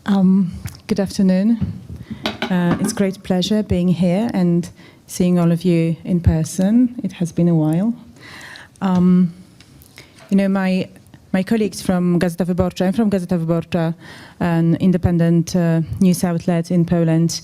Good afternoon. It's a great pleasure being here and seeing all of you in person. It has been a while. My colleagues from Gazeta Wyborcza, I'm from Gazeta Wyborcza, an independent news outlet in Poland.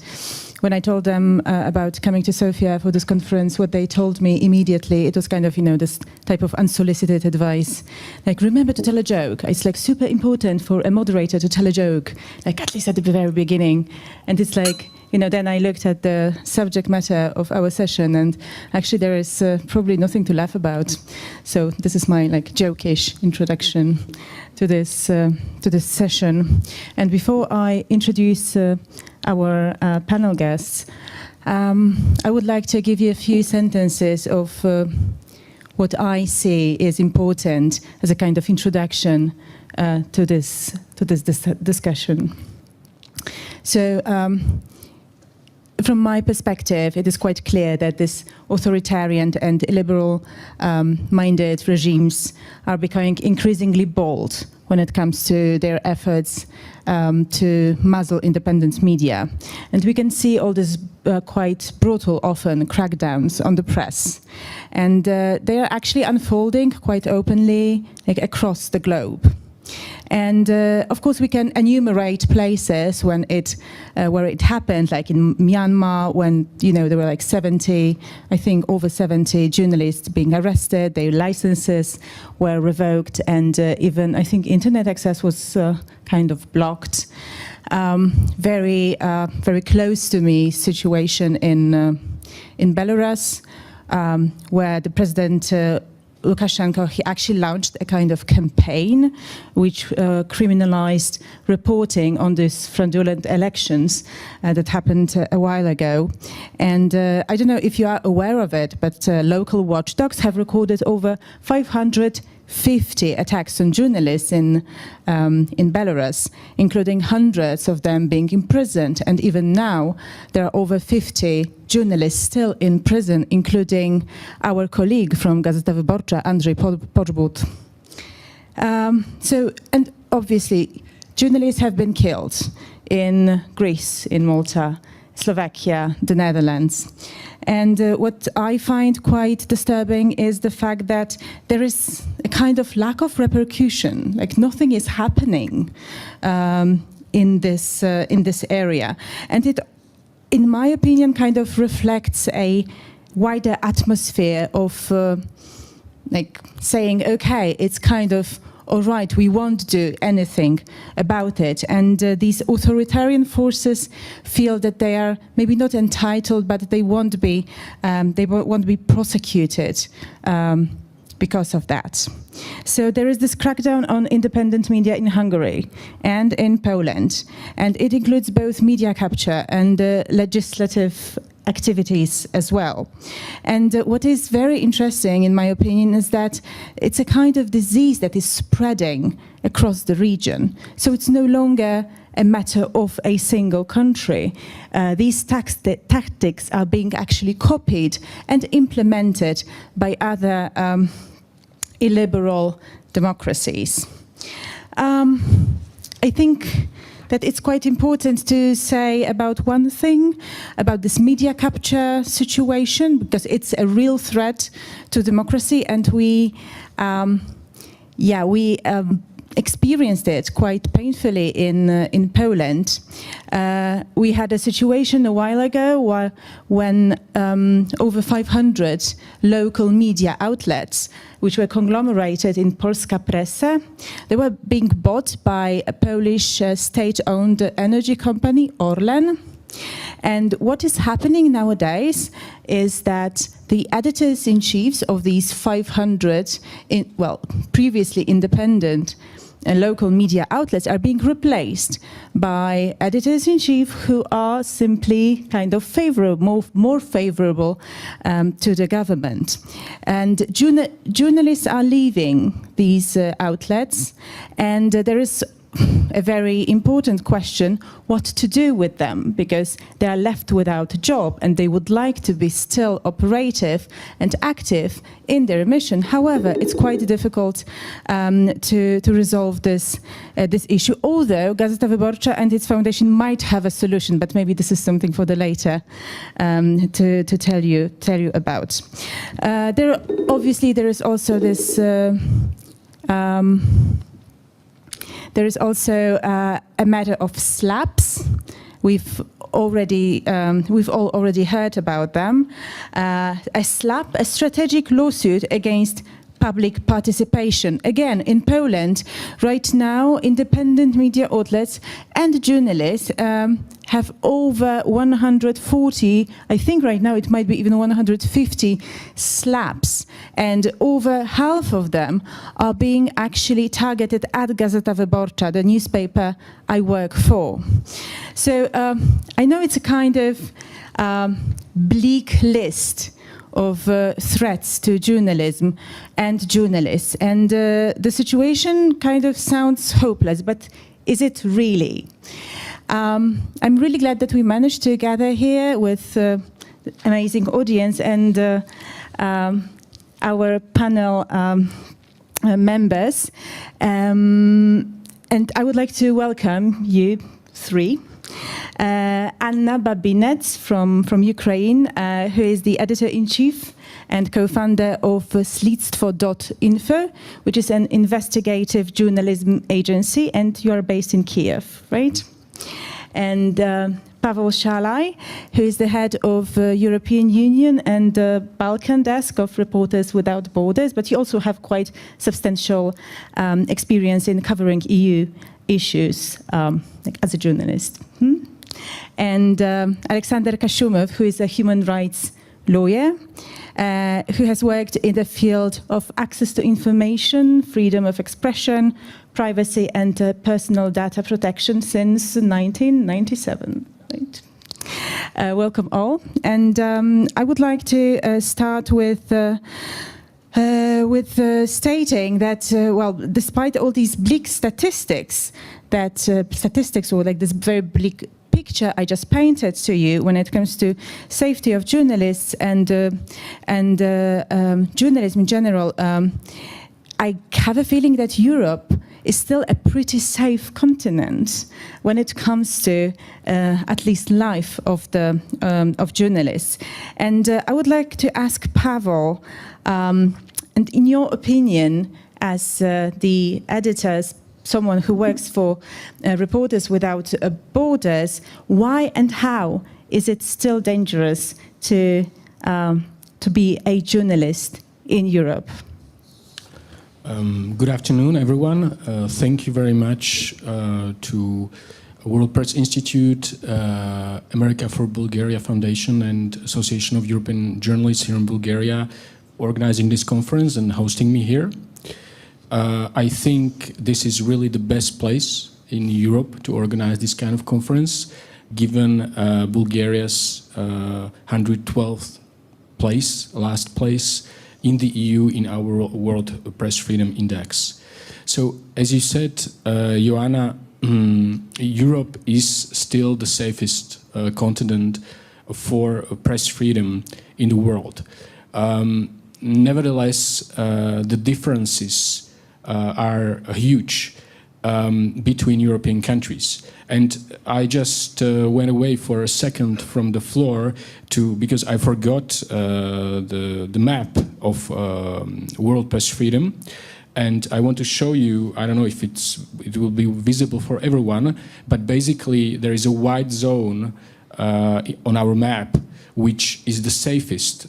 When I told them about coming to Sofia for this conference, what they told me immediately, it was kind of, this type of unsolicited advice. Like, remember to tell a joke. It's like super important for a moderator to tell a joke, like at least at the very beginning. And it's like, then I looked at the subject matter of our session, and actually there is probably nothing to laugh about. So this is my joke-ish introduction to this session. And before I introduce our panel guests, I would like to give you a few sentences of what I see is important as a kind of introduction to this discussion. So, from my perspective, it is quite clear that this authoritarian and liberal-minded regimes are becoming increasingly bold when it comes to their efforts to muzzle independent media. And we can see all these quite brutal, often, crackdowns on the press. And they are actually unfolding quite openly across the globe. And of course, we can enumerate places when where it happened, like in Myanmar, when there were over 70 journalists being arrested, their licenses were revoked, and even I think internet access was kind of blocked. Very close to me situation in Belarus, where the president. Lukashenko, he actually launched a kind of campaign which criminalized reporting on these fraudulent elections that happened a while ago. And I don't know if you are aware of it, but local watchdogs have recorded over 550 attacks on journalists in Belarus, including hundreds of them being imprisoned. And even now, there are over 50 journalists still in prison, including our colleague from Gazeta Wyborcza, Andrzej Poczbut. And obviously, journalists have been killed in Greece, in Malta, Slovakia, the Netherlands. And what I find quite disturbing is the fact that there is a kind of lack of repercussion, like nothing is happening in this area. And it, in my opinion, kind of reflects a wider atmosphere of saying, okay, it's kind of all right, we won't do anything about it. And these authoritarian forces feel that they are maybe not entitled, but they won't be prosecuted because of that. So there is this crackdown on independent media in Hungary and in Poland, and it includes both media capture and legislative activities as well. And what is very interesting, in my opinion, is that it's a kind of disease that is spreading across the region. So it's no longer a matter of a single country. These tactics are being actually copied and implemented by other illiberal democracies. I think that it's quite important to say about one thing, about this media capture situation, because it's a real threat to democracy, and we experienced it quite painfully in Poland. We had a situation a while ago when over 500 local media outlets, which were conglomerated in Polska Presse, they were being bought by a Polish state-owned energy company, Orlen. And what is happening nowadays is that the editors-in-chiefs of these 500, previously independent local media outlets are being replaced by editors-in-chief who are simply kind of more favorable to the government. And journalists are leaving these outlets, and there is a very important question, what to do with them, because they are left without a job and they would like to be still operative and active in their mission. However, it's quite difficult to resolve this issue, although Gazeta Wyborcza and its foundation might have a solution, but maybe this is something for the later to tell you about. Obviously, there is also this there is also a matter of slaps. We've all already heard about them. A slap, a strategic lawsuit against public participation. Again, in Poland, right now, independent media outlets and journalists have over 140, I think right now it might be even 150 slaps, and over half of them are being actually targeted at Gazeta Wyborcza, the newspaper I work for. So I know it's a kind of bleak list of threats to journalism and journalists, and the situation kind of sounds hopeless, but is it really? I'm really glad that we managed to gather here with amazing audience and our panel members, and I would like to welcome you three. Anna Babinets from Ukraine, who is the editor-in-chief and co-founder of Slidstvo.Info, which is an investigative journalism agency, and you are based in Kiev, right? And Pavol Szalai, who is the head of European Union and the Balkan desk of Reporters Without Borders, but you also have quite substantial experience in covering EU issues as a journalist. And Alexander Kashumov, who is a human rights lawyer, who has worked in the field of access to information, freedom of expression, privacy and personal data protection since 1997. Right? Welcome all. And I would like to start with stating that, well, despite all these bleak statistics, or like this very bleak picture I just painted to you when it comes to safety of journalists and journalism in general, I have a feeling that Europe is still a pretty safe continent when it comes to at least life of journalists. And I would like to ask Pavol, and in your opinion, as the editors, someone who works for Reporters Without Borders, why and how is it still dangerous to be a journalist in Europe? Good afternoon, everyone. Thank you very much to World Press Institute, America for Bulgaria Foundation, and Association of European Journalists here in Bulgaria, organizing this conference and hosting me here. I think this is really the best place in Europe to organize this kind of conference, given Bulgaria's 112th place, last place in the EU in our World Press Freedom Index. So, as you said, Joanna, Europe is still the safest continent for press freedom in the world. Nevertheless, the differences are huge between European countries. And I just went away for a second from the floor because I forgot the map of World Press Freedom. And I want to show you, I don't know if it will be visible for everyone, but basically there is a white zone on our map which is the safest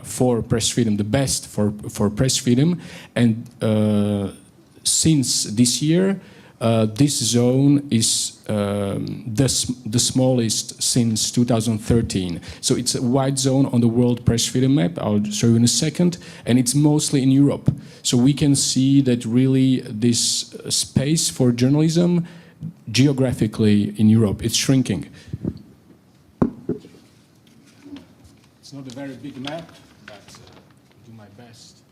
for press freedom, the best for press freedom. And since this year, this zone is the smallest since 2013. So it's a white zone on the World Press Freedom map. I'll show you in a second. And it's mostly in Europe. So we can see that really this space for journalism geographically in Europe, it's shrinking. It's not a very big map, but I'll do my best.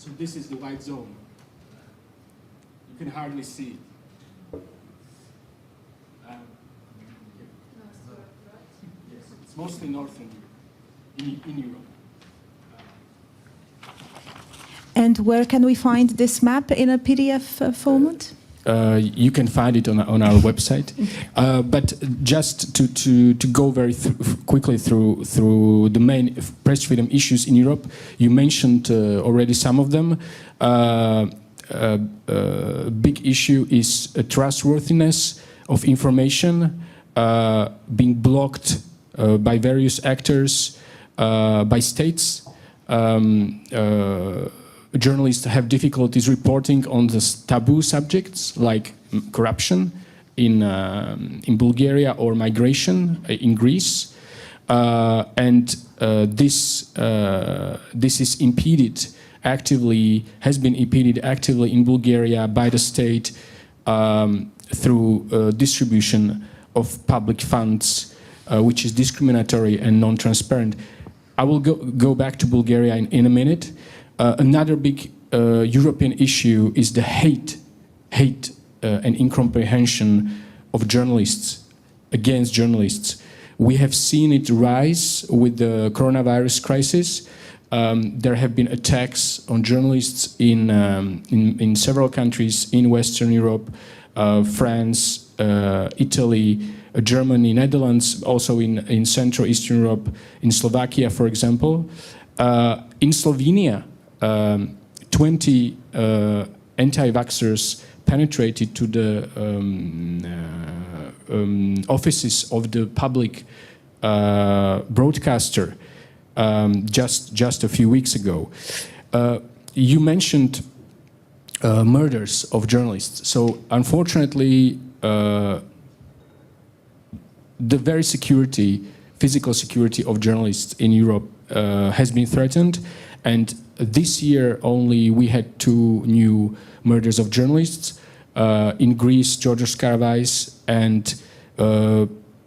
So this is the white zone. You can hardly see it. Yes, it's mostly northern Europe, in Europe. And where can we find this map in a PDF format? You can find it on our website, but just to go very quickly through the main press freedom issues in Europe, you mentioned already some of them. Big issue is trustworthiness of information being blocked by various actors, by states. Journalists have difficulties reporting on the taboo subjects like corruption in Bulgaria or migration in Greece, and this is impeded actively, has been impeded actively in Bulgaria by the state through distribution of public funds, which is discriminatory and non-transparent. I will go back to Bulgaria in a minute. Another big European issue is the hate and incomprehension of journalists, against journalists. We have seen it rise with the coronavirus crisis. There have been attacks on journalists in several countries in Western Europe, France, Italy, Germany, Netherlands, also in Central Eastern Europe, in Slovakia, for example. In Slovenia, 20 anti-vaxxers penetrated to the offices of the public broadcaster just a few weeks ago. You mentioned murders of journalists. So unfortunately, the very physical security of journalists in Europe has been threatened. And this year only we had 2 new murders of journalists. In Greece, Georgios Karavais and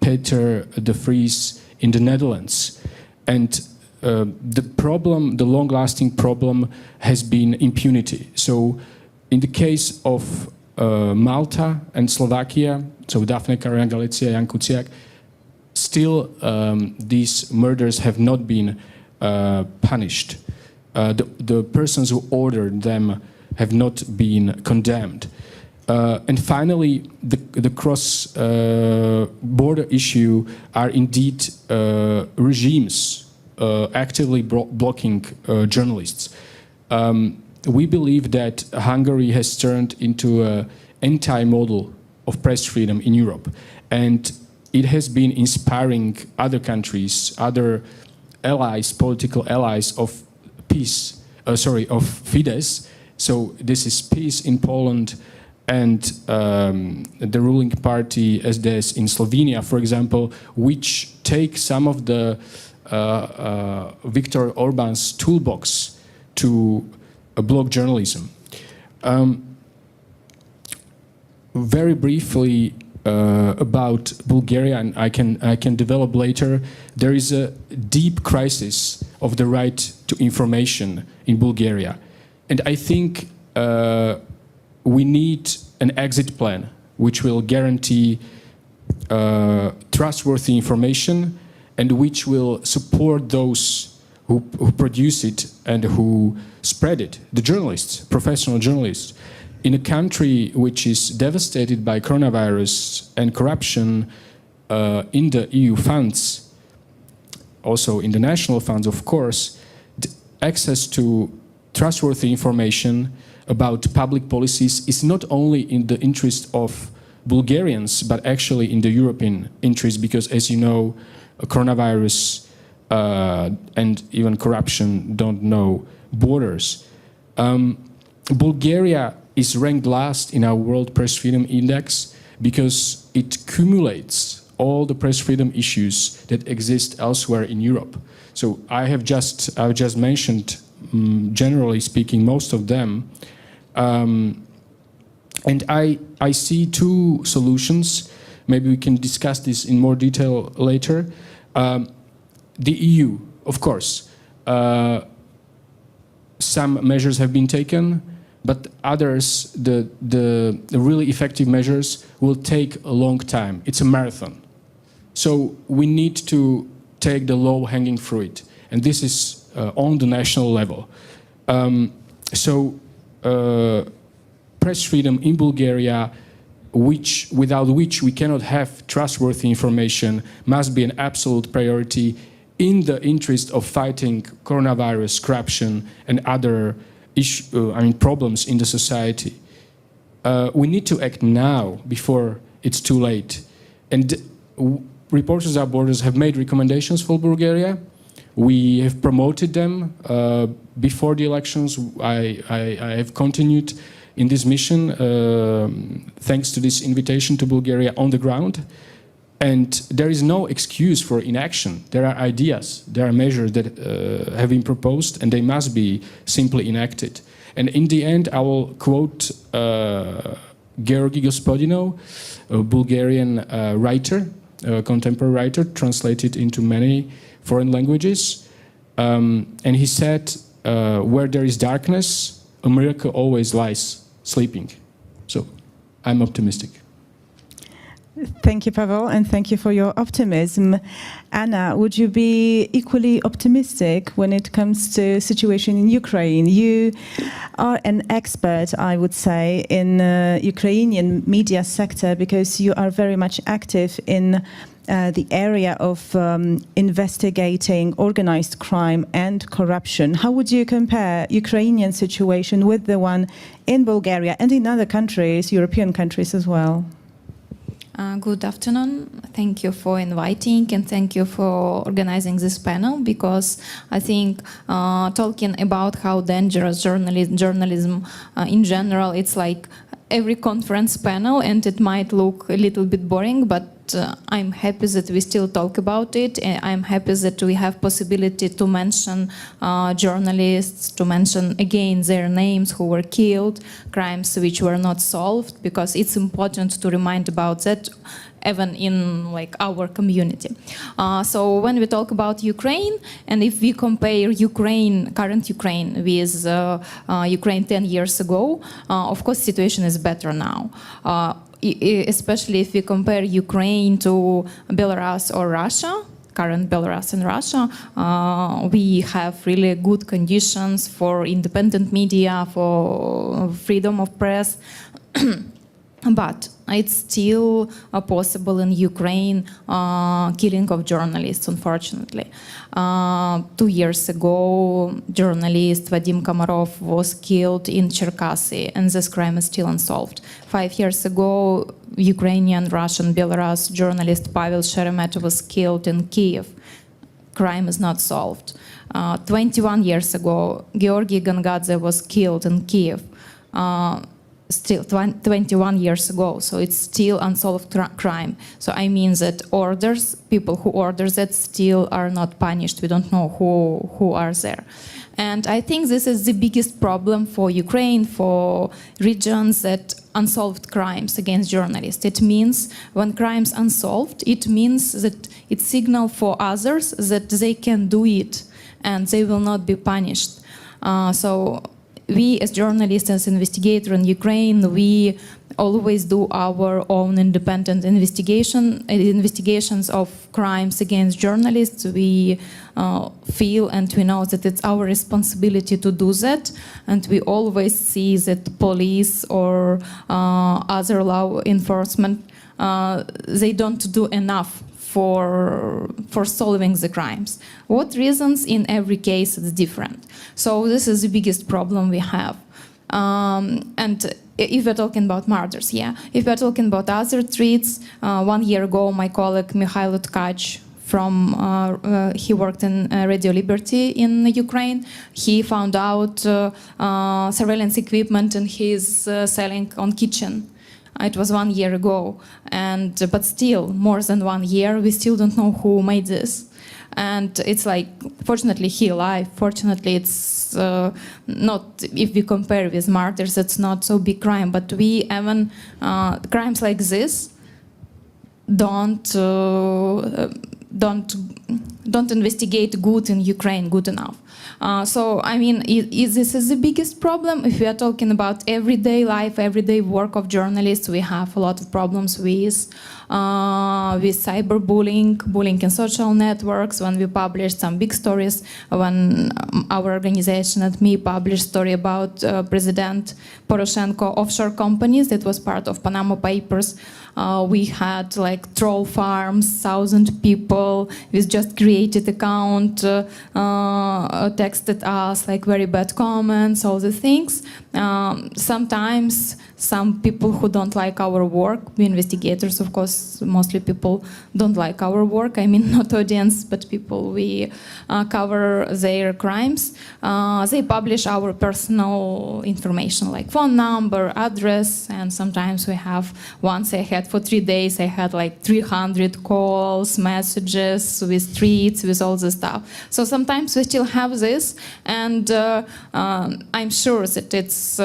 Peter de Vries in the Netherlands. And the long-lasting problem has been impunity. So in the case of Malta and Slovakia, so Daphne Caruana Galizia, Jan Kuciak, still these murders have not been punished. The persons who ordered them have not been condemned. And finally, the cross-border issue are indeed regimes actively blocking journalists. We believe that Hungary has turned into an anti-model of press freedom in Europe, and it has been inspiring other countries, other allies, political allies of Fidesz. So this is PiS in Poland and the ruling party SDS in Slovenia, for example, which take some of the Viktor Orban's toolbox to block journalism. Very briefly about Bulgaria, and I can develop later. There is a deep crisis of the right to information in Bulgaria, and I think we need an exit plan which will guarantee trustworthy information and which will support those who produce it and who spread it, the journalists, professional journalists. In a country which is devastated by coronavirus and corruption in the EU funds, also in the national funds, of course, access to trustworthy information about public policies is not only in the interest of Bulgarians, but actually in the European interest, because as you know, coronavirus and even corruption don't know borders. Bulgaria is ranked last in our World Press Freedom Index because it cumulates all the press freedom issues that exist elsewhere in Europe. So I've just mentioned, generally speaking, most of them. And I see 2 solutions. Maybe we can discuss this in more detail later. The EU, of course. some measures have been taken, but others, the really effective measures will take a long time. It's a marathon. So we need to take the low-hanging fruit, and this is on the national level. Press freedom in Bulgaria, without which we cannot have trustworthy information, must be an absolute priority in the interest of fighting coronavirus, corruption, and other problems in the society. We need to act now before it's too late. And Reporters Without Borders have made recommendations for Bulgaria. We have promoted them before the elections. I have continued in this mission thanks to this invitation to Bulgaria on the ground. And there is no excuse for inaction. There are ideas, there are measures that have been proposed, and they must be simply enacted. And in the end, I will quote Georgi Gospodinov, a Bulgarian writer, a contemporary writer, translated into many foreign languages. And he said, where there is darkness, a miracle always lies sleeping. So I'm optimistic. Thank you, Pavol, and thank you for your optimism. Anna, would you be equally optimistic when it comes to situation in Ukraine? You are an expert, I would say, in Ukrainian media sector because you are very much active in the area of investigating organized crime and corruption. How would you compare Ukrainian situation with the one in Bulgaria and in other countries, European countries as well? Good afternoon. Thank you for inviting and thank you for organizing this panel, because I think talking about how dangerous journalism in general, it's like every conference panel, and it might look a little bit boring, but I'm happy that we still talk about it. I'm happy that we have possibility to mention journalists, to mention again their names who were killed, crimes which were not solved, because it's important to remind about that even in like our community. So when we talk about Ukraine, and if we compare current Ukraine with Ukraine 10 years ago, of course situation is better now. Especially if we compare Ukraine to Belarus or Russia, current Belarus and Russia, we have really good conditions for independent media, for freedom of press. But it's still possible in Ukraine killing of journalists, unfortunately. 2 years ago, journalist Vadim Komarov was killed in Cherkasy, and this crime is still unsolved. 5 years ago, Ukrainian, Russian, Belarus journalist Pavol was killed in Kiev. Crime is not solved. 21 years ago, Georgi Gangadze was killed in Kiev. Still 21 years ago, so it's still unsolved crime. So I mean that people who order that still are not punished. We don't know who are there. And I think this is the biggest problem for Ukraine, for regions, that unsolved crimes against journalists. It means when crimes unsolved, it means that it's signal for others that they can do it and they will not be punished. So we as journalists, as investigators in Ukraine, we always do our own independent investigations of crimes against journalists. We feel and we know that it's our responsibility to do that, and we always see that police or other law enforcement, they don't do enough for solving the crimes. What reasons? In every case it's different. So this is the biggest problem we have. And if we're talking about murders, if we're talking about other threats, 1 year ago my colleague Mikhailo Tkach he worked in Radio Liberty in Ukraine. He found out surveillance equipment and he's selling on kitchen. It was 1 year ago, but still, more than 1 year, we still don't know who made this. And it's like, fortunately, he alive. Fortunately, it's not, if we compare with murders, it's not so big crime. But we even, crimes like this don't investigate good in Ukraine good enough. So, I mean, this is the biggest problem. If we are talking about everyday life, everyday work of journalists, we have a lot of problems with cyberbullying, bullying in social networks. When we published some big stories, when our organization and me published story about President Poroshenko offshore companies, that was part of Panama Papers. We had like troll farms, 1,000 people with just created account, texted us like very bad comments, all the things. Sometimes some people who don't like our work, we investigators, of course, mostly people don't like our work. I mean, not audience, but people we cover their crimes. They publish our personal information, like phone number, address, and sometimes we have, once I had for 3 days, I had like 300 calls, messages with tweets, with all this stuff. So sometimes we still have this, and I'm sure that it's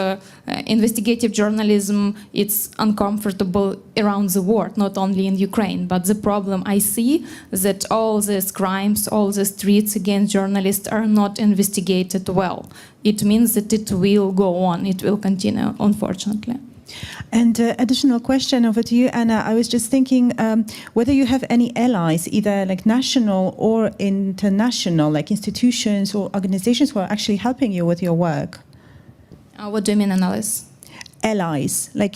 investigative journalism, it's uncomfortable around the world, not only in Ukraine. But the problem I see that all these crimes, all these threats against journalists are not investigated well. It means that it will go on, it will continue, unfortunately. And additional question over to you, Anna. I was just thinking whether you have any allies, either like national or international, like institutions or organizations who are actually helping you with your work. What do you mean, allies? Allies, like,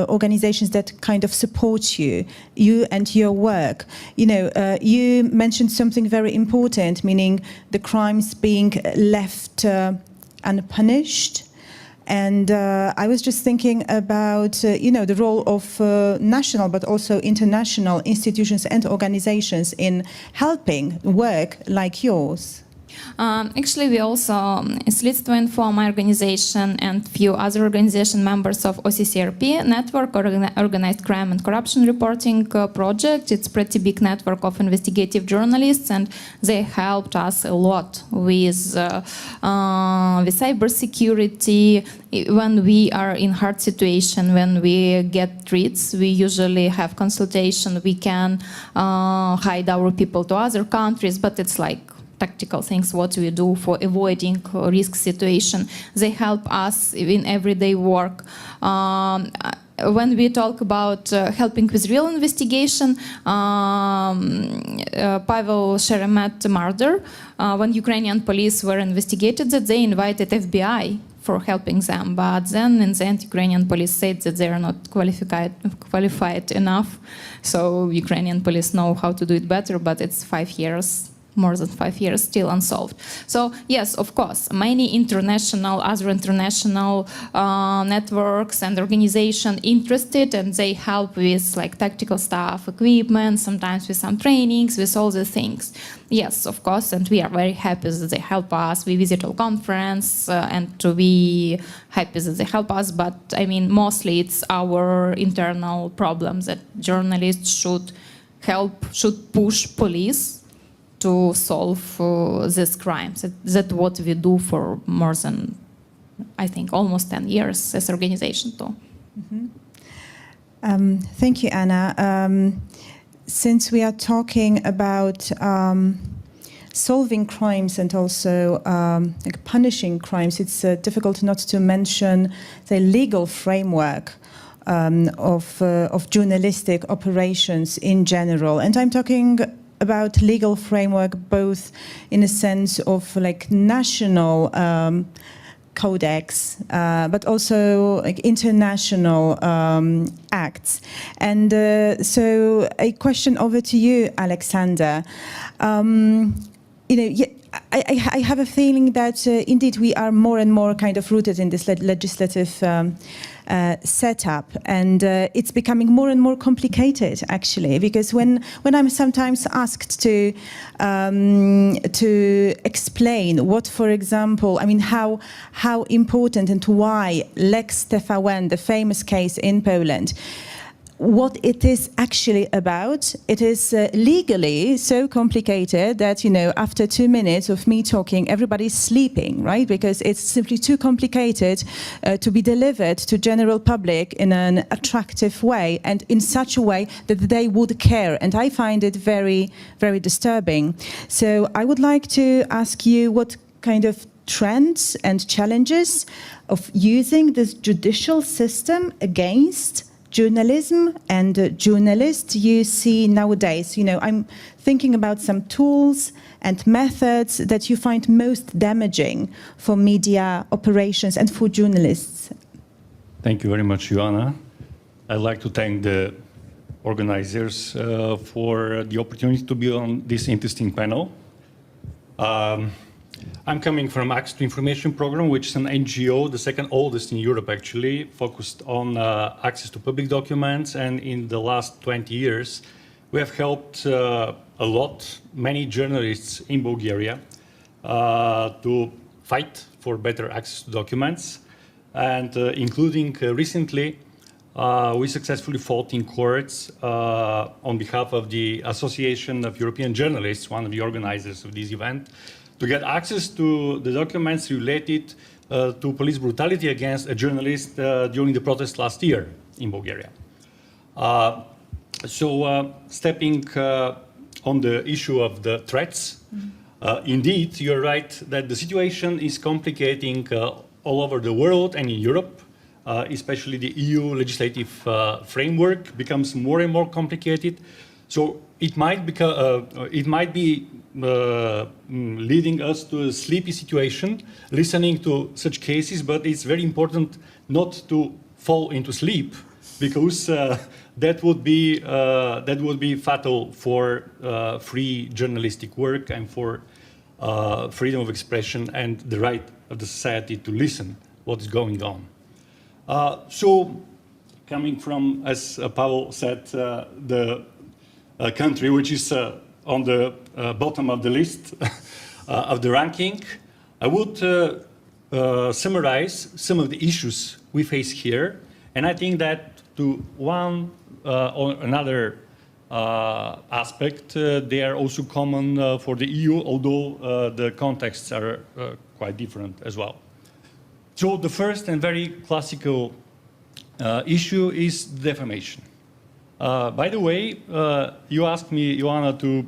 organizations that kind of support you and your work. You mentioned something very important, meaning the crimes being left unpunished. And I was just thinking about, the role of national but also international institutions and organizations in helping work like yours. Actually, we also, Slidstvo.Info, my organization, and few other organization members of OCCRP network, Organized Crime and Corruption Reporting Project. It's pretty big network of investigative journalists, and they helped us a lot with cybersecurity. When we are in hard situation, when we get threats, we usually have consultation. We can hide our people to other countries, but it's like tactical things, what we do for avoiding risk situation. They help us in everyday work. When we talk about helping with real investigation, Pavol Sheremet murder, when Ukrainian police were investigated, that they invited FBI for helping them, but then in the end Ukrainian police said that they are not qualified enough. So Ukrainian police know how to do it better, but it's 5 years. More than 5 years, still unsolved. So yes, of course, many other international networks and organizations interested, and they help with like tactical stuff, equipment, sometimes with some trainings, with all the things. Yes, of course, and we are very happy that they help us. We visit all conference and to be happy that they help us. But I mean, mostly it's our internal problems that journalists should push police to solve these crimes. That's what we do for more than, I think, almost 10 years as an organization too. Mm-hmm. Thank you, Anna. Since we are talking about solving crimes and also like punishing crimes, it's difficult not to mention the legal framework of journalistic operations in general. And I'm talking about legal framework both in a sense of like national codex, but also like international acts. And so a question over to you, Alexander. I have a feeling that indeed we are more and more kind of rooted in this legislative setup, and it's becoming more and more complicated actually, because when I'm sometimes asked to explain what, for example, I mean how important and why Lex TVN, the famous case in Poland, what it is actually about, it is legally so complicated that, after 2 minutes of me talking, everybody's sleeping, right? Because it's simply too complicated to be delivered to general public in an attractive way and in such a way that they would care. And I find it very, very disturbing. So I would like to ask you what kind of trends and challenges of using this judicial system against journalism and journalists you see nowadays? You know, I'm thinking about some tools and methods that you find most damaging for media operations and for journalists. Thank you very much, Joanna. I'd like to thank the organizers for the opportunity to be on this interesting panel. I'm coming from Access to Information Program, which is an NGO, the second oldest in Europe actually, focused on access to public documents. And in the last 20 years, we have helped a lot, many journalists in Bulgaria to fight for better access to documents. And including recently, we successfully fought in courts on behalf of the Association of European Journalists, one of the organizers of this event, to get access to the documents related to police brutality against a journalist during the protest last year in Bulgaria. Stepping on the issue of the threats, indeed, you're right that the situation is complicating all over the world and in Europe. Especially the EU legislative framework becomes more and more complicated. So it might be leading us to a sleepy situation, listening to such cases, but it's very important not to fall into sleep, because that would be fatal for free journalistic work and for freedom of expression and the right of the society to listen what is going on. So, coming from, as Pavol said, the country which is on the bottom of the list of the ranking, I would summarize some of the issues we face here, and I think that to one or another aspect, they are also common for the EU, although the contexts are quite different as well. So the first and very classical issue is defamation. By the way, you asked me, Joanna, to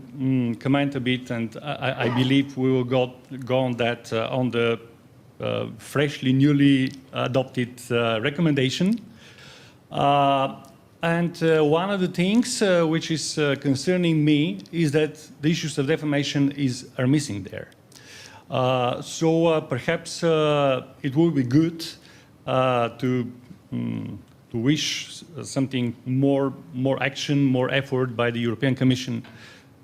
comment a bit, and I believe we will go on that on the freshly, newly adopted recommendation. And one of the things which is concerning me is that the issues of defamation are missing there. So perhaps it would be good to wish something more action, more effort by the European Commission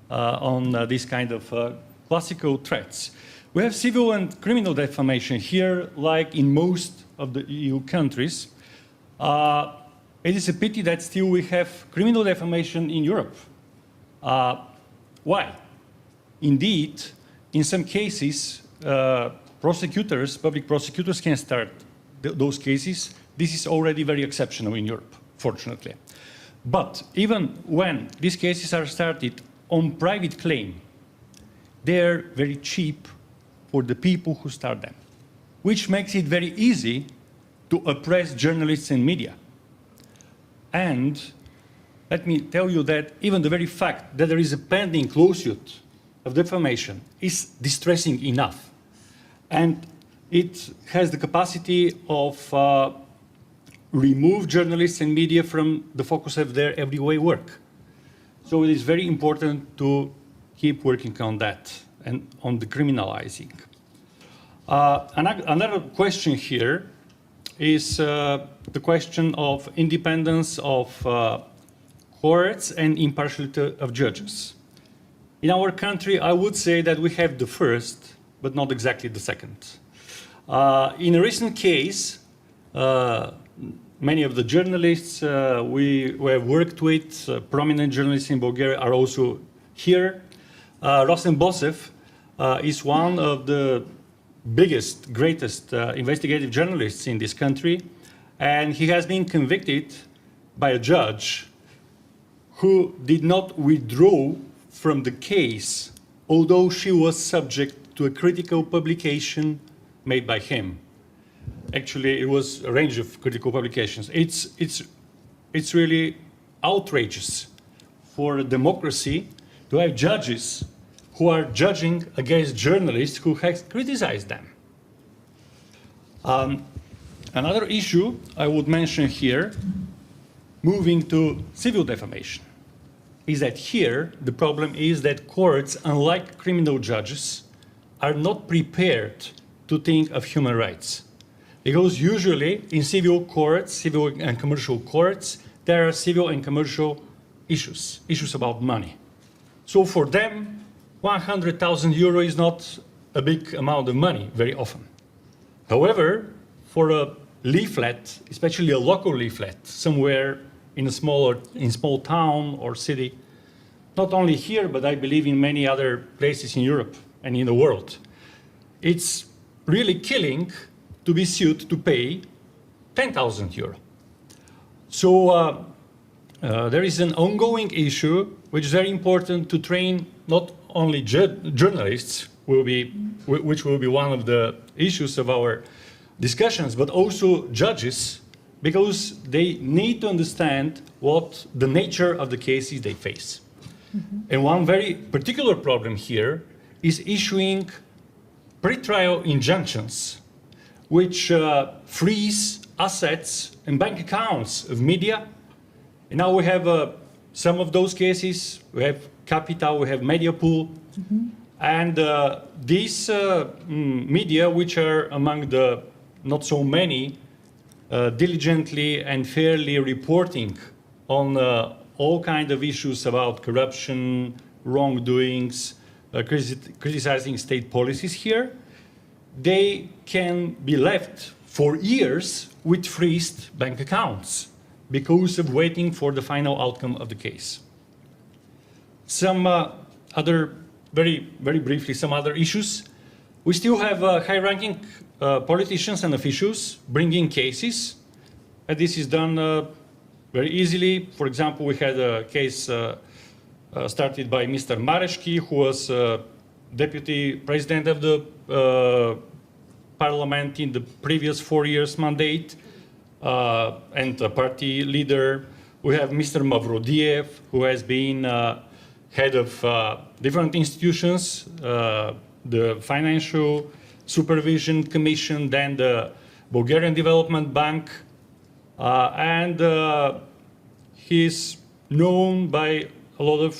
on this kind of classical threats. We have civil and criminal defamation here, like in most of the EU countries. It is a pity that still we have criminal defamation in Europe. Why? Indeed, in some cases, public prosecutors can start those cases. This is already very exceptional in Europe, fortunately. But even when these cases are started on private claim, they're very cheap for the people who start them, which makes it very easy to oppress journalists and media. And let me tell you that even the very fact that there is a pending lawsuit of defamation is distressing enough. And it has the capacity of remove journalists and media from the focus of their everyday work. So it is very important to keep working on that and on the criminalizing. Another question here is the question of independence of courts and impartiality of judges. In our country, I would say that we have the first, but not exactly the second. In a recent case, many of the journalists we have worked with, prominent journalists in Bulgaria, are also here. Rostem Bosev is one of the biggest, greatest investigative journalists in this country, and he has been convicted by a judge who did not withdraw from the case, although she was subject to a critical publication made by him. Actually, it was a range of critical publications. It's really outrageous for a democracy to have judges who are judging against journalists who have criticized them. Another issue I would mention here, moving to civil defamation, is that here the problem is that courts, unlike criminal judges, are not prepared to think of human rights. Because usually in civil courts, civil and commercial courts, there are civil and commercial issues about money. So for them, 100,000 euro is not a big amount of money very often. However, for a leaflet, especially a local leaflet, somewhere in a small town or city, not only here, but I believe in many other places in Europe and in the world, it's really killing to be sued to pay 10,000 euro. So there is an ongoing issue which is very important to train not only journalists, which will be one of the issues of our discussions, but also judges, because they need to understand what the nature of the cases they face. And one very particular problem here is issuing pre-trial injunctions, which freeze assets and bank accounts of media. And now we have some of those cases. We have Capital, we have Mediapool, and these media, which are among the not so many, diligently and fairly reporting on all kinds of issues about corruption, wrongdoings, criticizing state policies here, they can be left for years with freezed bank accounts because of waiting for the final outcome of the case. Some other, very briefly, some other issues. We still have high-ranking politicians and officials bringing cases, and this is done very easily. For example, we had a case started by Mr. Mareshki, who was deputy president of the parliament in the previous 4 years mandate, and a party leader. We have Mr. Mavrodiev, who has been head of different institutions, the Financial Supervision Commission, then the Bulgarian Development Bank, and he's known by a lot of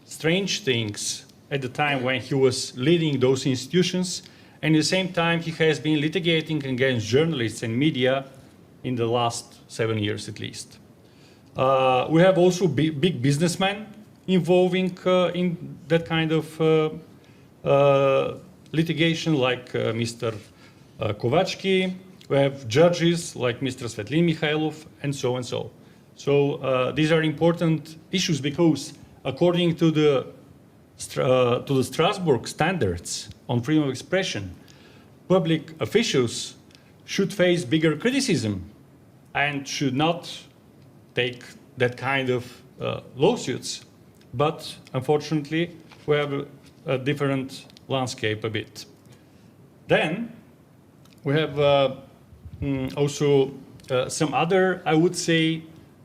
strange things at the time when he was leading those institutions, and at the same time he has been litigating against journalists and media in the last 7 years at least. We have also big businessmen involving in that kind of litigation, like Mr. Krawczyk. We have judges like Mr. Svetlin Mikhailov, and so and so. So these are important issues because, according to the Strasbourg standards on freedom of expression, public officials should face bigger criticism and should not take that kind of lawsuits. But unfortunately, we have a different landscape a bit. Then we have also some other, I would say,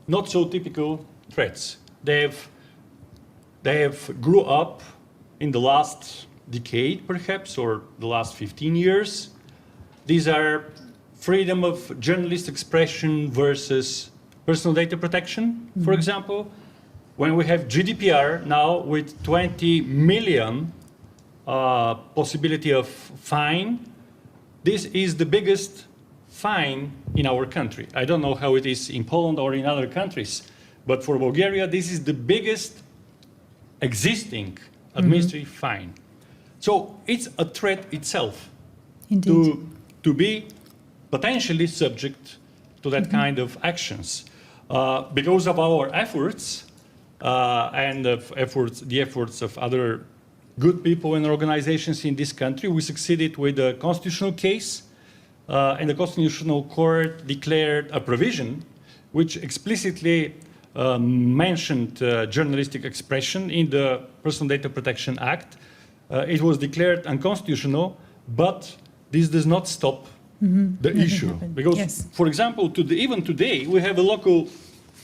not so typical threats. They have grew up in the last decade, perhaps, or the last 15 years. These are freedom of journalist expression versus personal data protection, for example. When we have GDPR now with 20 million possibility of fine, this is the biggest fine in our country. I don't know how it is in Poland or in other countries, but for Bulgaria, this is the biggest existing administrative fine. So it's a threat itself to be potentially subject to that kind of actions. Because of our efforts and the efforts of other good people and organizations in this country, we succeeded with a constitutional case, and the Constitutional Court declared a provision which explicitly mentioned journalistic expression in the Personal Data Protection Act. It was declared unconstitutional, but this does not stop the issue. Because, for example, even today, we have a local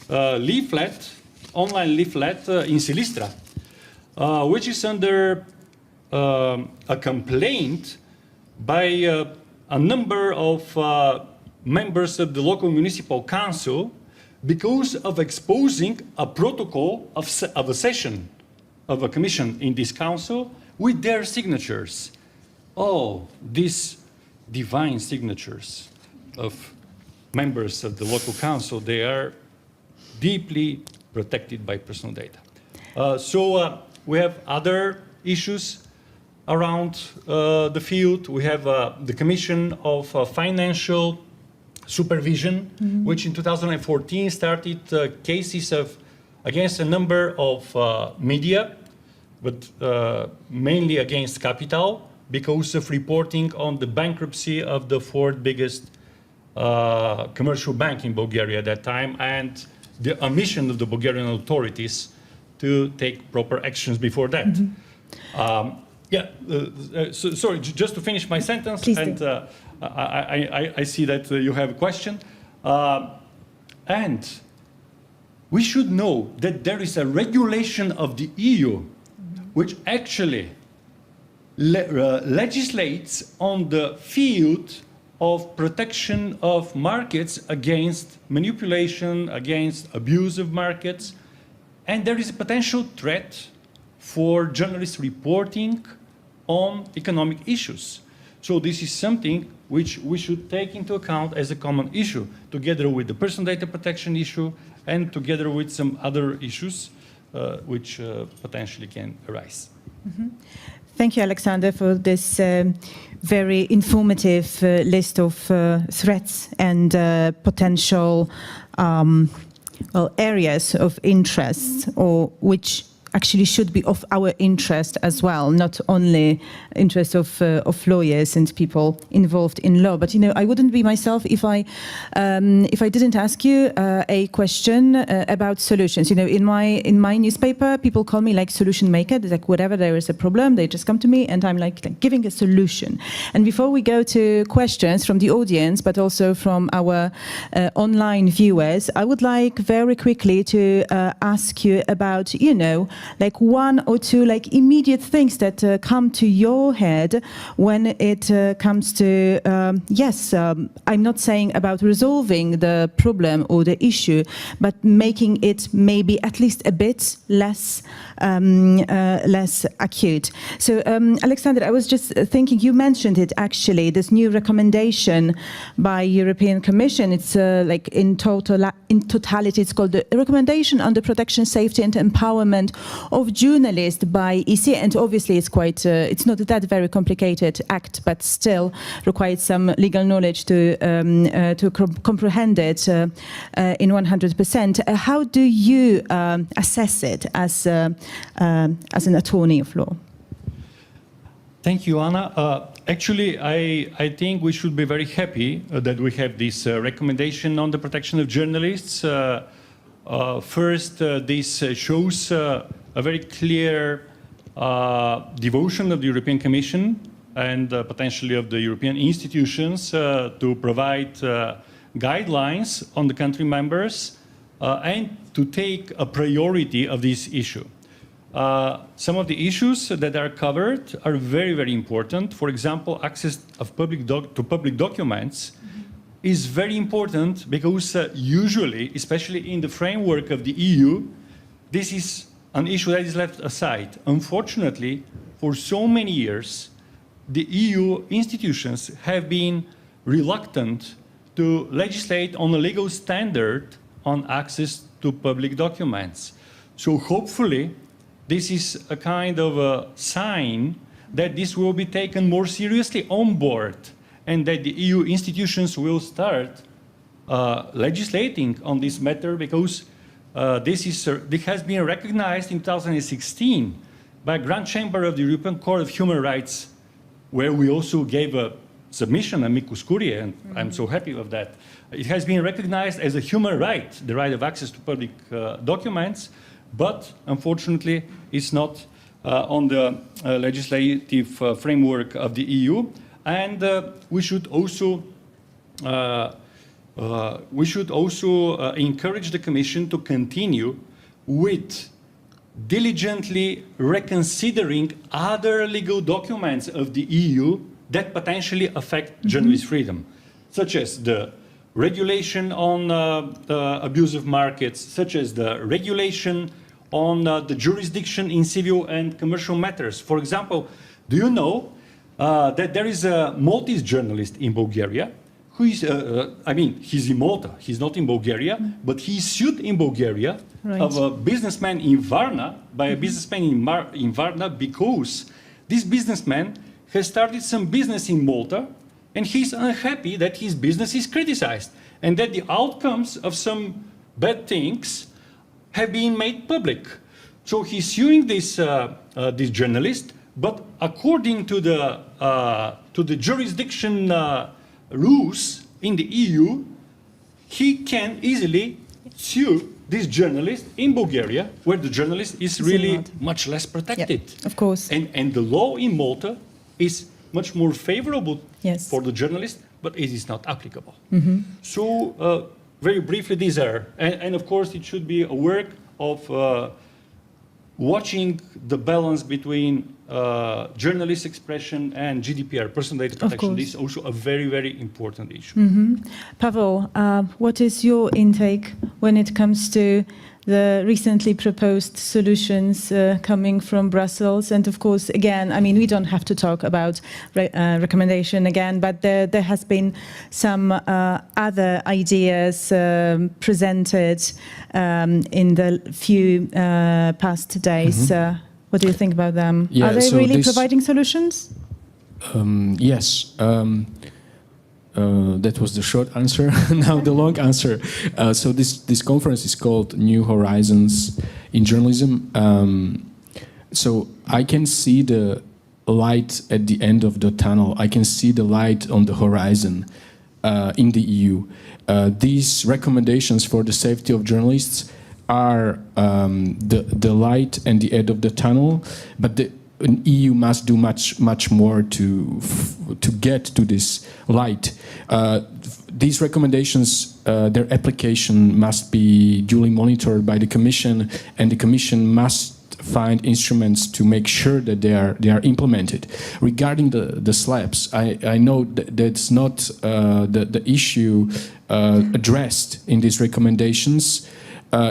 leaflet, online leaflet in Silistra, which is under a complaint by a number of members of the local municipal council because of exposing a protocol of a session of a commission in this council with their signatures. Oh, these divine signatures of members of the local council, they are deeply protected by personal data. So we have other issues around the field. We have the Commission of Financial Supervision, which in 2014 started cases against a number of media, but mainly against Capital, because of reporting on the bankruptcy of the fourth biggest commercial bank in Bulgaria at that time, and the omission of the Bulgarian authorities to take proper actions before that. Sorry, just to finish my sentence, Please and I see that you have a question. And we should know that there is a regulation of the EU which actually legislates on the field of protection of markets against manipulation, against abuse of markets, and there is a potential threat for journalists reporting on economic issues. So this is something which we should take into account as a common issue, together with the personal data protection issue and together with some other issues which potentially can arise. Thank you, Alexander, for this very informative list of threats and potential areas of interest, or which actually should be of our interest as well, not only interest of lawyers and people involved in law. But I wouldn't be myself if I didn't ask you a question about solutions. In my newspaper, people call me like solution maker. It's like whatever there is a problem, they just come to me, and I'm like giving a solution. And before we go to questions from the audience, but also from our online viewers, I would like very quickly to ask you about like one or two like immediate things that come to your head when it comes to I'm not saying about resolving the problem or the issue, but making it maybe at least a bit less acute. So Alexander, I was just thinking, you mentioned it actually, this new recommendation by European Commission. It's like in totality, it's called the Recommendation on the Protection, Safety and Empowerment of Journalists by EC, and obviously it's quite, it's not that very complicated act, but still requires some legal knowledge to comprehend it in 100%. How do you assess it as an attorney of law? Thank you, Anna. Actually, I think we should be very happy that we have this recommendation on the protection of journalists. First, this shows a very clear devotion of the European Commission and potentially of the European institutions to provide guidelines on the country members and to take a priority of this issue. Some of the issues that are covered are very, very important. For example, access of to public documents is very important because usually, especially in the framework of the EU, this is an issue that is left aside. Unfortunately, for so many years, the EU institutions have been reluctant to legislate on a legal standard on access to public documents. So hopefully, this is a kind of a sign that this will be taken more seriously on board and that the EU institutions will start legislating on this matter, because this has been recognized in 2016 by Grand Chamber of the European Court of Human Rights, where we also gave a submission, amicus curiae, and I'm so happy with that. It has been recognized as a human right, the right of access to public documents, but unfortunately it's not on the legislative framework of the EU. And we should also encourage the Commission to continue with diligently reconsidering other legal documents of the EU that potentially affect journalist freedom, such as the regulation on abusive markets, such as the regulation on the jurisdiction in civil and commercial matters. For example, do you know that there is a Maltese journalist in Bulgaria who is, he's in Malta, he's not in Bulgaria, but he's sued in Bulgaria of a businessman in Varna, by a businessman in Varna, because this businessman has started some business in Malta, and he's unhappy that his business is criticized, and that the outcomes of some bad things have been made public. So he's suing this journalist, but according to the jurisdiction rules in the EU, he can easily sue this journalist in Bulgaria, where the journalist is really much less protected. Yeah, of course. And the law in Malta is much more favorable for the journalist, but it is not applicable. Mm-hmm. So very briefly, these are, and of course it should be a work of watching the balance between journalist expression and GDPR, personal data protection. This is also a very, very important issue. Mm-hmm. Pavol, what is your intake when it comes to the recently proposed solutions coming from Brussels? And of course, again, I mean, we don't have to talk about recommendation again, but there has been some other ideas presented in the few past days. Mm-hmm. What do you think about them? Yeah, Are they so really providing solutions? Yes. That was the short answer. Now the long answer. So this conference is called New Horizons in Journalism. So I can see the light at the end of the tunnel. I can see the light on the horizon in the EU. These recommendations for the safety of journalists are the light and the end of the tunnel, but the EU must do much more to get to this light. These recommendations, their application must be duly monitored by the Commission, and the Commission must find instruments to make sure that they are implemented. Regarding the slabs, I know that's not the issue addressed in these recommendations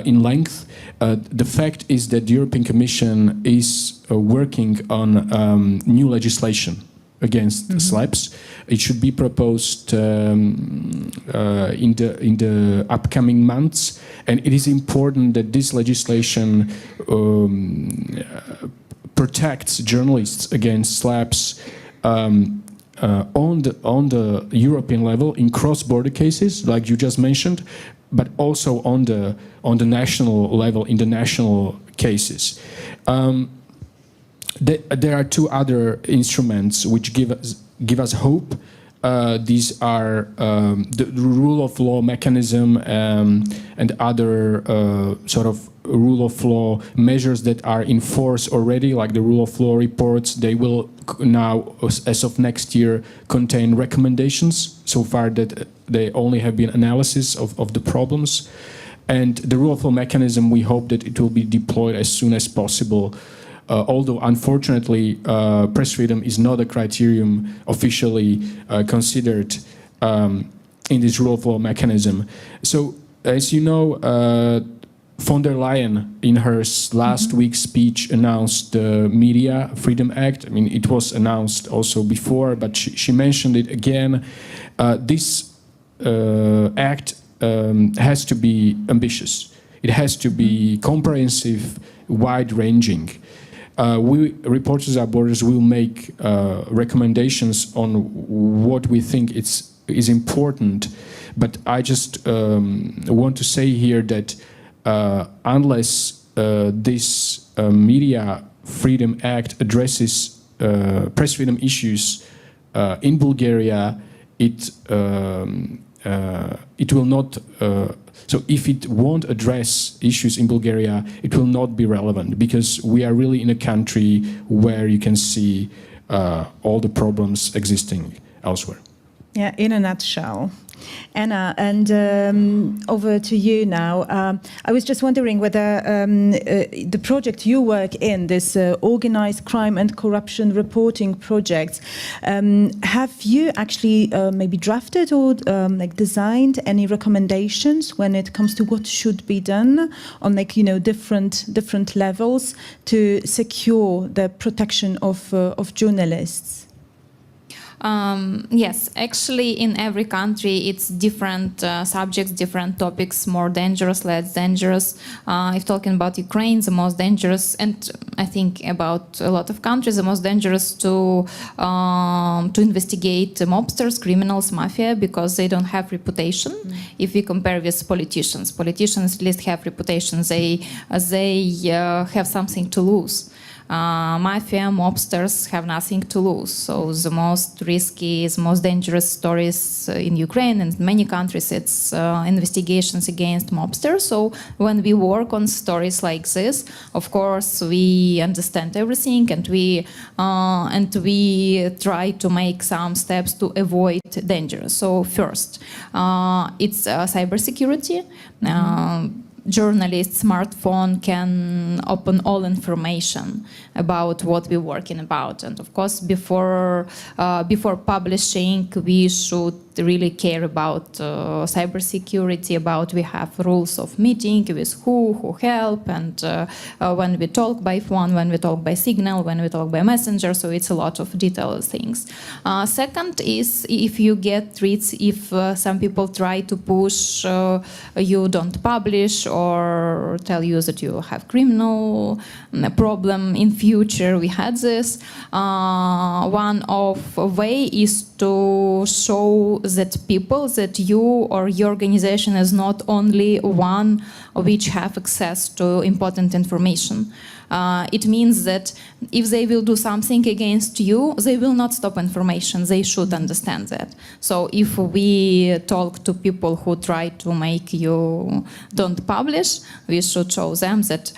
in length. The fact is that the European Commission is working on new legislation against slabs. It should be proposed in the upcoming months, and it is important that this legislation protects journalists against slabs on the European level in cross-border cases, like you just mentioned, but also on the national level in the national cases. There are two other instruments which give us hope. These are the rule of law mechanism and other sort of rule of law measures that are in force already, like the rule of law reports. They will now, as of next year, contain recommendations. So far that they only have been analysis of the problems. And the rule of law mechanism, we hope that it will be deployed as soon as possible. Although, unfortunately, press freedom is not a criterion officially considered in this rule of law mechanism. So, as you know, von der Leyen, in her last week's speech, announced the Media Freedom Act. I mean, it was announced also before, but she mentioned it again. This act has to be ambitious. It has to be comprehensive, wide-ranging. We, Reporters Without Borders, will make recommendations on what we think is important, but I just want to say here that unless this Media Freedom Act addresses press freedom issues in Bulgaria, it will not. So if it won't address issues in Bulgaria, it will not be relevant, because we are really in a country where you can see all the problems existing elsewhere. Yeah, in a nutshell, Anna, and over to you now. I was just wondering whether the project you work in, this organized crime and corruption reporting project, have you actually maybe drafted or like designed any recommendations when it comes to what should be done on different levels to secure the protection of journalists? Yes, actually in every country it's different subjects, different topics, more dangerous, less dangerous. If talking about Ukraine, the most dangerous, and I think about a lot of countries, the most dangerous to investigate mobsters, criminals, mafia, because they don't have reputation. If we compare with politicians at least have reputation. They have something to lose. Mafia, mobsters have nothing to lose. So the most risky, the most dangerous stories in Ukraine and many countries, it's investigations against mobsters. So when we work on stories like this, of course, we understand everything, and we try to make some steps to avoid danger. So first, it's cybersecurity. Journalist smartphone can open all information about what we're working about, and of course before publishing we should really care about cybersecurity, about we have rules of meeting with who help, and when we talk by phone, when we talk by signal, when we talk by messenger, so it's a lot of detailed things. Second is if you get threats, if some people try to push you don't publish or tell you that you have criminal problem in future. We had this. One of a way is to show that people, that you or your organization is not only one which have access to important information. It means that if they will do something against you, they will not stop information. They should understand that. So if we talk to people who try to make you don't publish, we should show them that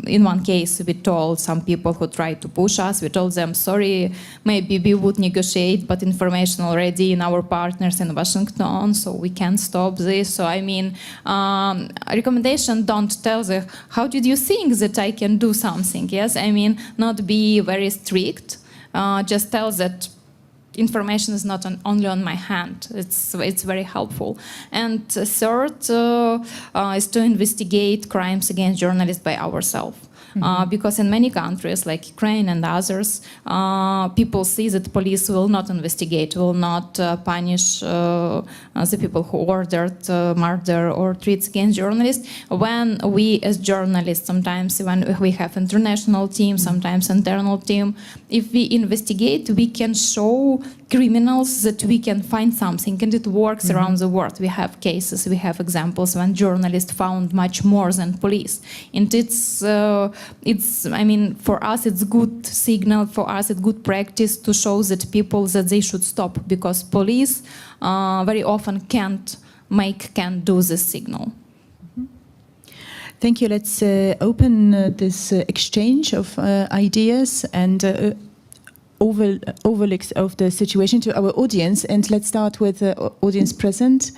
in one case, we told some people who tried to push us, we told them, sorry, maybe we would negotiate, but information already in our partners in Washington, so we can't stop this. So I mean, recommendation, don't tell them, how did you think that I can do something? Yes, I mean, not be very strict. Just tell that information is not only on my hand. It's very helpful. And third is to investigate crimes against journalists by ourselves. Because in many countries like Ukraine and others, people see that police will not investigate, will not punish the people who ordered murder or threats against journalists. When we as journalists, sometimes when we have international team, sometimes internal team, if we investigate, we can show criminals that we can find something, and it works around the world. We have cases, we have examples when journalists found much more than police, and it's I mean, for us it's good signal, for us it's good practice to show that people that they should stop, because police very often can't do this signal. Thank you. Let's open this exchange of ideas and overlooks of the situation to our audience, and let's start with the audience present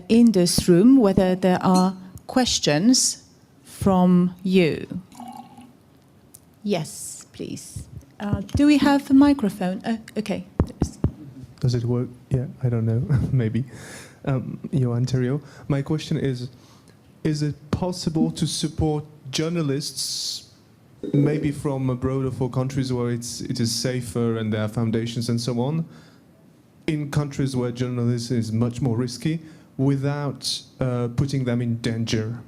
in this room, whether there are questions from you. Yes, please. Do we have a microphone? Okay. Does it work? Yeah, I don't know. Maybe. Joanna, my question is it possible to support journalists maybe from abroad or for countries where it is safer and there are foundations and so on, in countries where journalism is much more risky, without putting them in danger,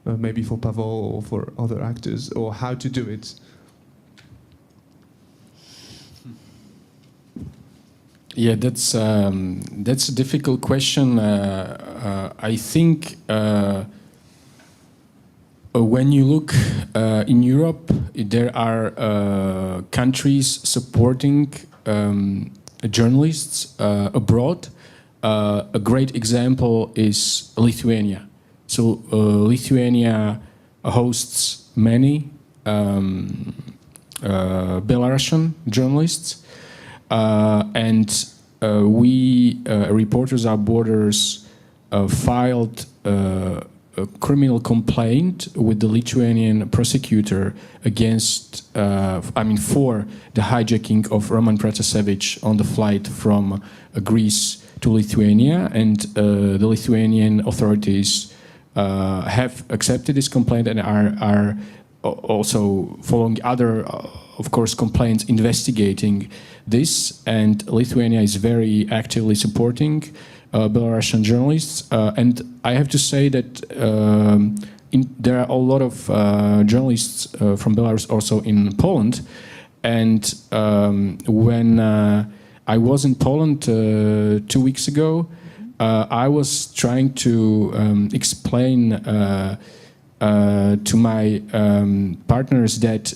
maybe for Pavol or for other actors, or how to do it? Yeah, that's a difficult question. I think when you look in Europe, there are countries supporting journalists abroad. A great example is Lithuania. So Lithuania hosts many Belarusian journalists, and we, Reporters Without Borders, filed a criminal complaint with the Lithuanian prosecutor against, for the hijacking of Roman Protasevich on the flight from Greece to Lithuania, and the Lithuanian authorities have accepted this complaint and are also following other, of course, complaints, investigating this. And Lithuania is very actively supporting Belarusian journalists, and I have to say that there are a lot of journalists from Belarus also in Poland, and when I was in Poland 2 weeks ago, I was trying to explain to my partners that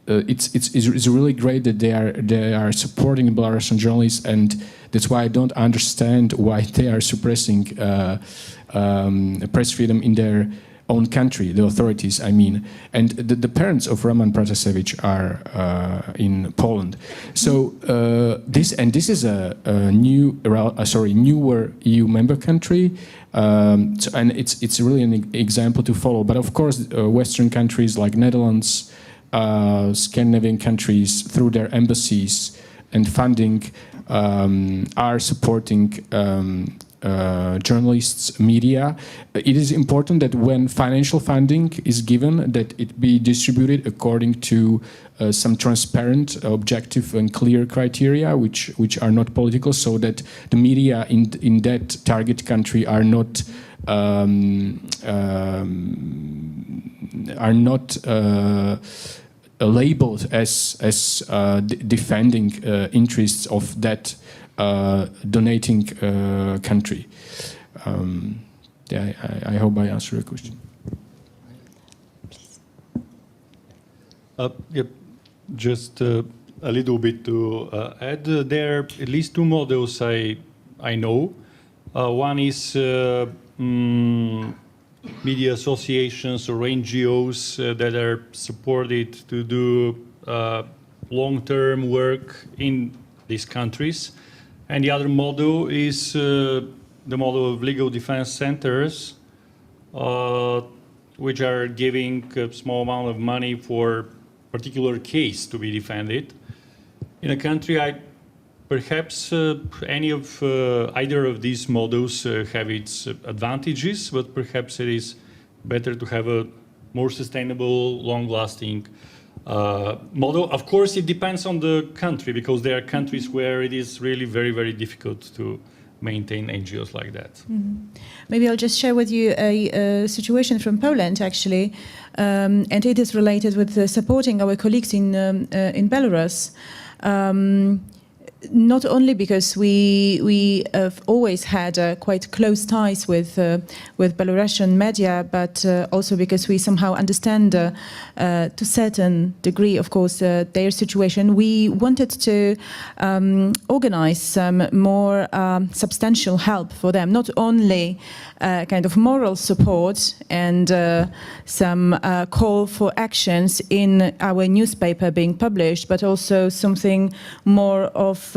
it's really great that they are supporting Belarusian journalists, and that's why I don't understand why they are suppressing press freedom in their own country, the authorities, I mean. And the parents of Roman Protasevich are in Poland. So this is a newer EU member country, and it's really an example to follow. But of course, Western countries like Netherlands, Scandinavian countries, through their embassies and funding, are supporting journalists, media. It is important that when financial funding is given, that it be distributed according to some transparent, objective and clear criteria, which are not political, so that the media in that target country are not labeled as defending interests of that donating country. I hope I answered your question. Just a little bit to add. There are at least two models I know. One is media associations or NGOs that are supported to do long-term work in these countries. And the other model is the model of legal defense centers, which are giving a small amount of money for a particular case to be defended. In a country, perhaps either of these models have its advantages, but perhaps it is better to have a more sustainable, long-lasting model. Of course, it depends on the country, because there are countries where it is really very, very difficult to maintain NGOs like that. Mm-hmm. Maybe I'll just share with you a situation from Poland, actually, and it is related with supporting our colleagues in Belarus. Not only because we have always had quite close ties with Belarusian media, but also because we somehow understand to a certain degree, of course, their situation. We wanted to organize some more substantial help for them, not only kind of moral support and some call for actions in our newspaper being published, but also something more of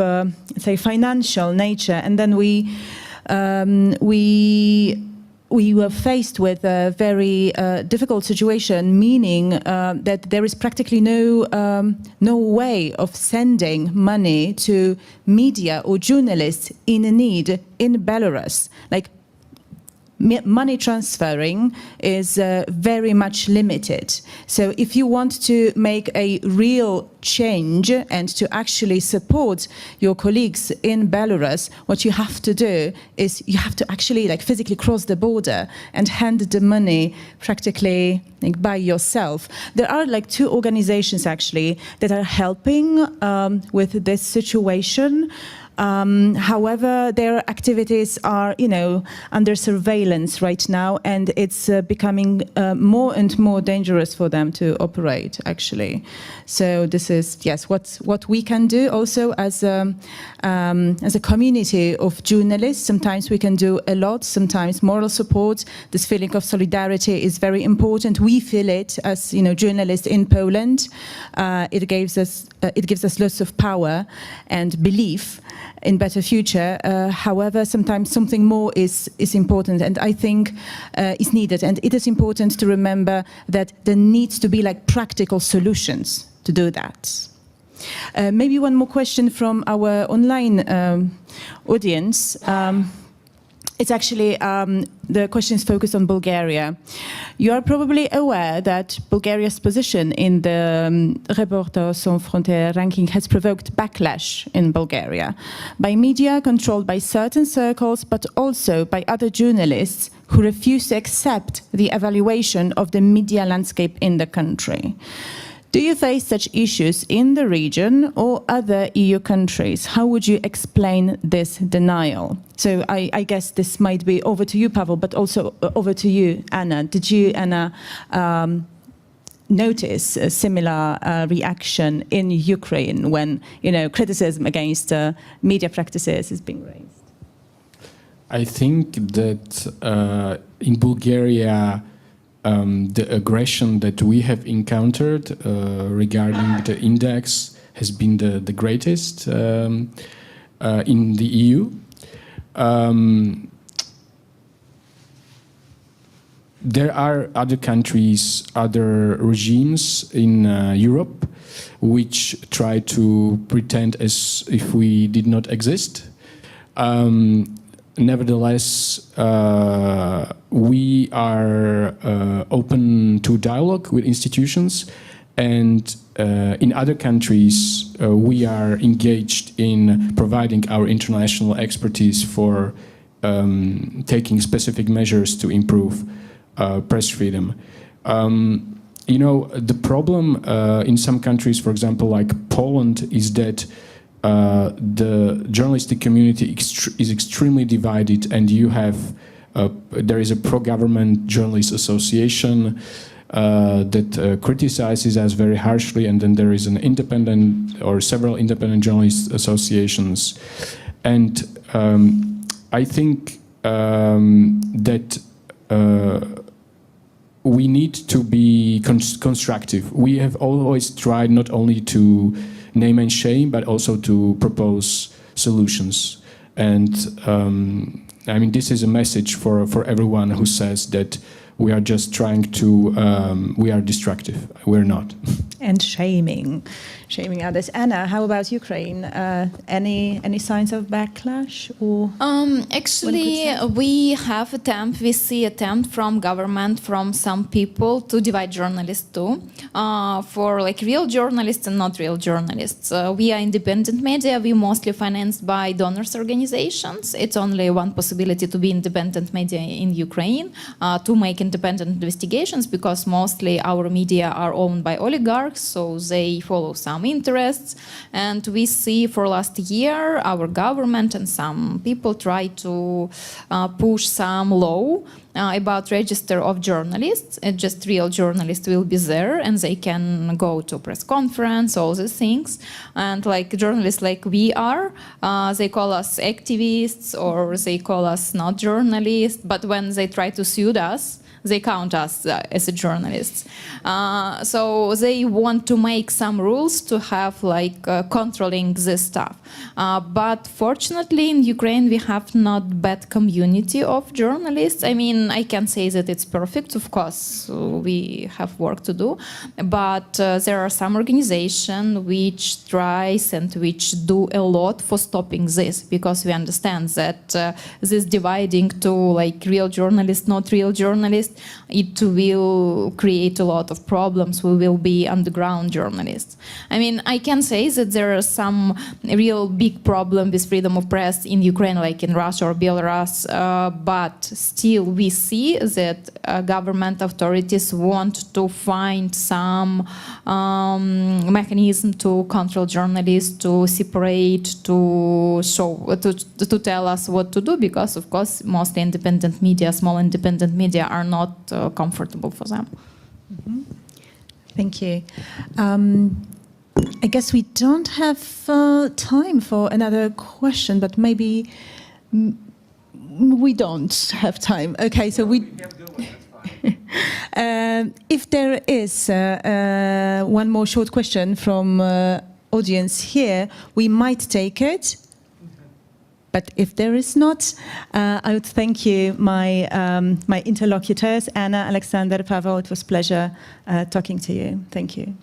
say financial nature. And then we were faced with a very difficult situation, meaning that there is practically no way of sending money to media or journalists in need in Belarus. Like, money transferring is very much limited. So if you want to make a real change and to actually support your colleagues in Belarus, what you have to do is you have to actually physically cross the border and hand the money practically by yourself. There are two organizations actually that are helping with this situation. However, their activities are, under surveillance right now, and it's becoming more and more dangerous for them to operate, actually. So this is, yes, what we can do also as a community of journalists. Sometimes we can do a lot, sometimes moral support. This feeling of solidarity is very important. We feel it as, journalists in Poland. It gives us it gives us lots of power and belief in better future. However, sometimes something more is important, and I think is needed. And it is important to remember that there needs to be like practical solutions to do that. Maybe one more question from our online audience. It's actually, the question is focused on Bulgaria. You are probably aware that Bulgaria's position in the Reporters Sans Frontières ranking has provoked backlash in Bulgaria by media controlled by certain circles, but also by other journalists who refuse to accept the evaluation of the media landscape in the country. Do you face such issues in the region or other EU countries? How would you explain this denial? So I guess this might be over to you, Pavol, but also over to you, Anna. Did you, Anna, notice a similar reaction in Ukraine when, you know, criticism against media practices is being raised? I think that in Bulgaria, the aggression that we have encountered regarding the index has been the greatest in the EU. There are other countries, other regimes in Europe which try to pretend as if we did not exist. Nevertheless, we are open to dialogue with institutions, and in other countries we are engaged in providing our international expertise for taking specific measures to improve press freedom. You know, the problem in some countries, for example, like Poland, is that the journalistic community is extremely divided, and you have there is a pro-government journalists association that criticizes us very harshly, and then there is an independent or several independent journalist associations, and I think that we need to be constructive. We have always tried not only to name and shame, but also to propose solutions. And I mean, this is a message for everyone who says that we are just trying to, we are destructive. We're not. And shaming others. Anna, how about Ukraine? Any signs of backlash? Or Actually, we see attempt from government, from some people to divide journalists too, for like real journalists and not real journalists. We are independent media. We mostly financed by donors organizations. It's only one possibility to be independent media in Ukraine, to make independent investigations, because mostly our media are owned by oligarchs, so they follow some interests. And we see for last year our government and some people try to push some law about register of journalists. Just real journalists will be there and they can go to press conference, all these things. And like journalists like we are, they call us activists or they call us not journalists, but when they try to sue us, they count us as a journalists. So they want to make some rules to have like controlling this stuff. But fortunately in Ukraine we have not bad community of journalists. I mean, I can't say that it's perfect, of course, we have work to do. But there are some organizations which tries and which do a lot for stopping this, because we understand that this dividing to like real journalists, not real journalists, it will create a lot of problems. We will be underground journalists. I mean, I can say that there are some real big problem with freedom of press in Ukraine, like in Russia or Belarus, but still we see that government authorities want to find some mechanism to control journalists, to separate, to show, to tell us what to do, because of course mostly independent media, small independent media are not comfortable for them. Mm-hmm. Thank you. I guess we don't have time for another question, but maybe we don't have time. Okay, so we if there is one more short question from audience here, we might take it. But if there is not, I would thank you, my interlocutors, Anna, Alexander, Pavol. It was a pleasure talking to you. Thank you.